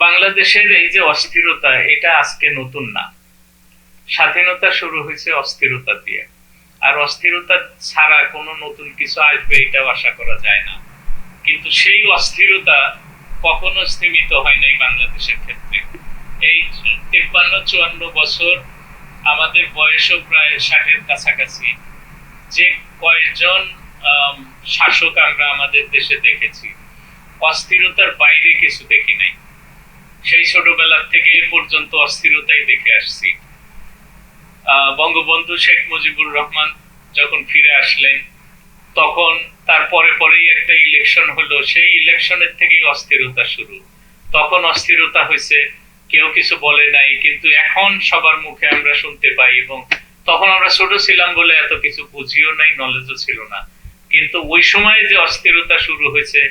বাংলাদেশের এই যে অস্থিরতা, এটা আজকে নতুন না। স্বাধীনতা শুরু হয়েছে অস্থিরতা দিয়ে, আর অস্থিরতা ছাড়া কোনো নতুন কিছু আসবে এটাও আশা করা যায় না। কিন্তু সেই অস্থিরতা কখনো স্থিমিত হয় নাই বাংলাদেশের ক্ষেত্রে। এই 53-54 বছর, আমাদের বয়সও প্রায় 60-এর কাছাকাছি, যে কয়েকজন শাসক আমরা আমাদের দেশে দেখেছি, অস্থিরতার বাইরে কিছু দেখি নাই। সেই ছোটবেলার থেকে এ পর্যন্ত অস্থিরতাই দেখে আসছি। বঙ্গবন্ধু শেখ মুজিবুর রহমান যখন ফিরে আসলেন, তখন তারপরে পরেই একটা ইলেকশন হলো, সেই ইলেকশনের থেকেই অস্থিরতা শুরু। তখন অস্থিরতা হয়েছে, কেউ কিছু বলে নাই, কিন্তু এখন সবার মুখে আমরা শুনতে পাই। এবং তখন আমরা ছোট ছিলাম বলে এত কিছু বুঝিও নাই, নলেজও ছিল না। কিন্তু ওই সময় যে অস্থিরতা শুরু হয়েছে,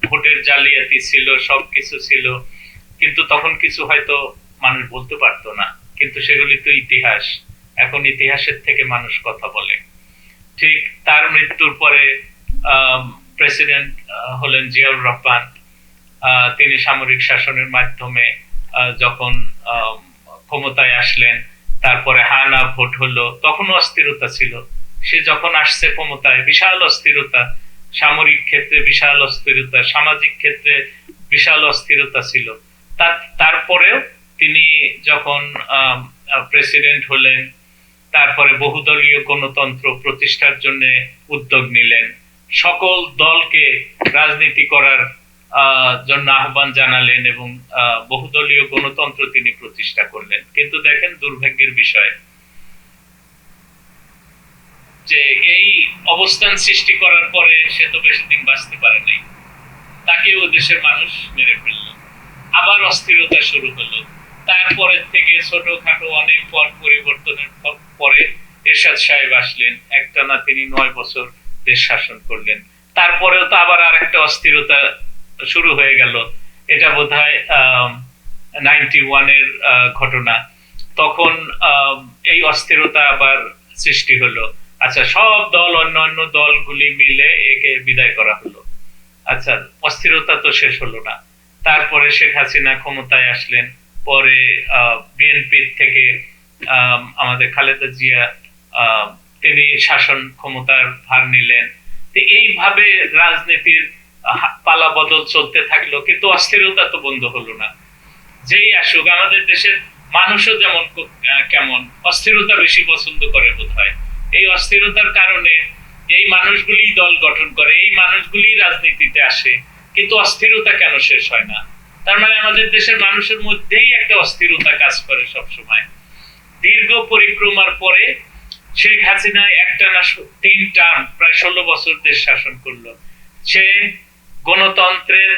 ভোটের জালিয়াতি ছিল, সবকিছু ছিল, কিন্তু তখন কিছু হয়তো মানুষ বলতে পারতো না, কিন্তু সেগুলি তো ইতিহাস। এখন ইতিহাসের থেকে মানুষ কথা বলে। ঠিক তার মৃত্যুর পরে প্রেসিডেন্ট হলেন জিয়াউর রহমান। তিনি সামরিক শাসনের মাধ্যমে যখন ক্ষমতায় আসলেন, তারপরে হানা ভোট হলো, তখনও অস্থিরতা ছিল। সে যখন আসছে ক্ষমতায়, বিশাল অস্থিরতা, সামরিক ক্ষেত্রে বিশাল অস্থিরতা, সামাজিক ক্ষেত্রে বিশাল অস্থিরতা ছিল। তারপরেও তিনি যখন প্রেসিডেন্ট হলেন, তারপরে বহুদলীয় গণতন্ত্র প্রতিষ্ঠার জন্য উদ্যোগ নিলেন, সকল দলকে রাজনীতি করার জন্য আহ্বান জানালেন, এবং বহুদলীয় গণতন্ত্র তিনি প্রতিষ্ঠা করলেন। কিন্তু দেখেন, দুর্ভাগ্যের বিষয় যে এই অবস্থান সৃষ্টি করার পরে সে তো বেশি দিন বাঁচতে পারে নাই, তাকেও দেশের মানুষ মেরে ফেললো। আবার অস্থিরতা শুরু হলো। তারপরে থেকে ছোটখাটো অনেক পর পরিবর্তনের পরে এরশাদ সাহেব আসলেন, একটানা তিনি 9 বছর দেশ শাসন করলেন। তারপরেও তো আবার আর একটা অস্থিরতা শুরু হয়ে গেল। এটা বোধহয় 91-এর ঘটনা। তখন এই অস্থিরতা আবার সৃষ্টি হলো। আচ্ছা, সব দল, অন্যান্য দলগুলি মিলে একে বিদায় করা হলো। আচ্ছা, অস্থিরতা তো শেষ হলো না। তারপরে শেখ হাসিনা ক্ষমতায় আসলেন, পরে বিএনপি থেকে আমাদের খালেদা জিয়া তিনি শাসন ক্ষমতার ভার নিলেন। এইভাবে রাজনীতির পালা বদল চলতে থাকলো, কিন্তু অস্থিরতা তো বন্ধ হলো না। যেই আসুক, আমাদের দেশের মানুষও যেমন কেমন অস্থিরতা বেশি পছন্দ করে বোধহয়। এই অস্থিরতার কারণে এই মানুষগুলি দল গঠন করে, এই মানুষগুলি রাজনীতিতে আসে, কিন্তু অস্থিরতা কেন শেষ হয় না? তার মানে আমাদের দেশের মানুষের মধ্যেই একটা অস্থিরতা কাজ করে সব সময়। দীর্ঘ পরিক্রমার পরে শেখ হাসিনা একটানা 3 টার্ম, প্রায় 16 বছর দেশ শাসন করলো। সে গণতন্ত্রের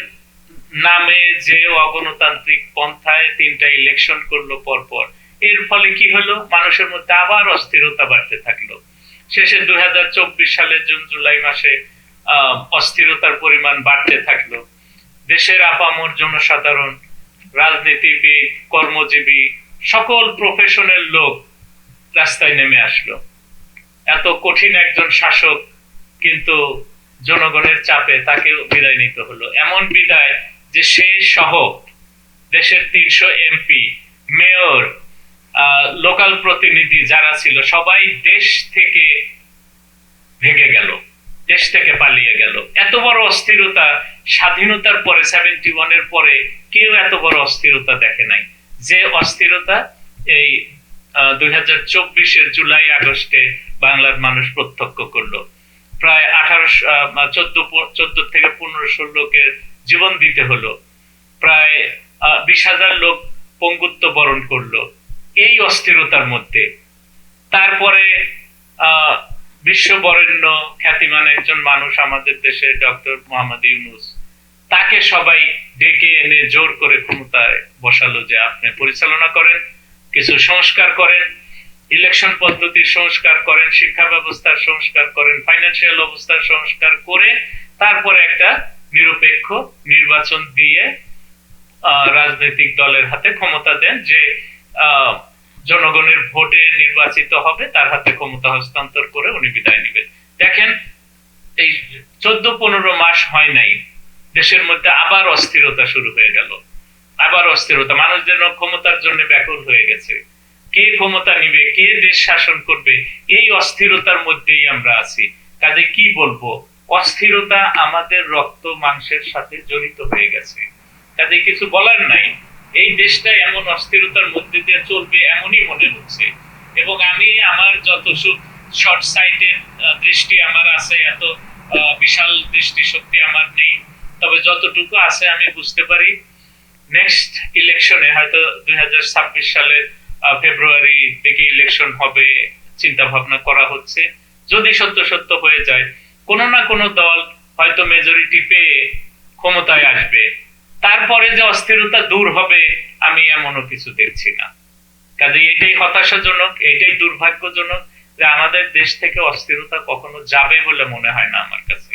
নামে যে অগণতান্ত্রিক পন্থায় 3টা ইলেকশন করলো পরপর, এর ফলে কি হলো? মানুষের মধ্যে আবার অস্থিরতা বাড়তে থাকলো। শেষে 2024 সালের জুন জুলাই মাসে অস্থিরতার পরিমাণ বাড়তে থাকলো। দেশের আপামর জনসাধারণ, রাজনীতিবিদ, কর্মজীবী, সকল প্রফেশনের লোক রাস্তায় নেমে আসলো। এত কঠিন একজন শাসক, কিন্তু জনগণের চাপে তাকেও বিদায় নিতে হলো। এমন বিদায় যে সে সহ দেশের 300 এমপি, মেয়র, লোকাল প্রতিনিধি যারা ছিল, সবাই দেশ থেকে ভেগে গেল, দেশ থেকে পালিয়ে গেল। এত বড় অস্থিরতা স্বাধীনতার পরে, 71-এর পরে কেউ এত বড় অস্থিরতা দেখে নাই। যে অস্থিরতা এই 2024-এর জুলাই আগস্টে বাংলার মানুষ প্রত্যক্ষ করলো। প্রায় 14 থেকে 1500 লোকের জীবন দিতে হলো, প্রায় 20,000 লোক পঙ্গুত্ব বরণ করলো এই অস্থিরতার মধ্যে। তারপরে বিশ্ববরেণ্য খ্যাতিমান একজন মানুষ আমাদের দেশে, ডক্টর মোহাম্মদ ইউনূস, তাকে সবাই ডেকে এনে জোর করে ক্ষমতায় বসালো যে আপনি পরিচালনা করেন, কিছু সংস্কার করেন, ইলেকশন পদ্ধতির সংস্কার করেন, শিক্ষা ব্যবস্থার সংস্কার করেন, ফাইন্যান্সিয়াল অবস্থার সংস্কার করে তারপরে একটা নিরপেক্ষ নির্বাচন দিয়ে রাজনৈতিক দলের হাতে ক্ষমতা দেন, যে জনগণের ভোটে নির্বাচিত হবে, তার হাতে ক্ষমতা হস্তান্তর করে উনি বিদায় নেবেন। দেখেন, এই 14-15 মাস হয় নাই, দেশের মধ্যে আবার অস্থিরতা শুরু হয়ে গেল। আবার অস্থিরতা, মানুষ যেন ক্ষমতার জন্য ব্যাকুল হয়ে গেছে, কে ক্ষমতা নিবে, কে দেশ শাসন করবে, এই অস্থিরতার মধ্যেই আমরা আছি। কাজে কি বলবো, অস্থিরতা আমাদের রক্ত মাংসের সাথে জড়িত হয়ে গেছে, কাজে কিছু বলার নাই। এই দেশটা এমন অস্থিরতার মধ্যে দিয়ে চলবে এমনই মনে হচ্ছে। এবং আমি আমার যত শর্ট সাইটের দৃষ্টি আমার আছে, এত বিশাল দৃষ্টিশক্তি আমার নেই, তবে যতটুকু আছে আমি বুঝতে পারি নেক্সট ইলেকশনে হয়তো 2026 সালের ফেব্রুয়ারি থেকে ইলেকশন হবে, চিন্তা ভাবনা করা হচ্ছে। যদি সত্য সত্য হয়ে যায়, কোন না কোন দল হয়তো মেজরিটি পেয়ে ক্ষমতায় আসবে, তারপরে যে অস্থিরতা দূর হবে আমি এমনও কিছু দেখছি না। কাজে এটাই হতাশাজনক, এটাই দুর্ভাগ্যজনক যে আমাদের দেশ থেকে অস্থিরতা কখনো যাবে বলে মনে হয় না আমার কাছে।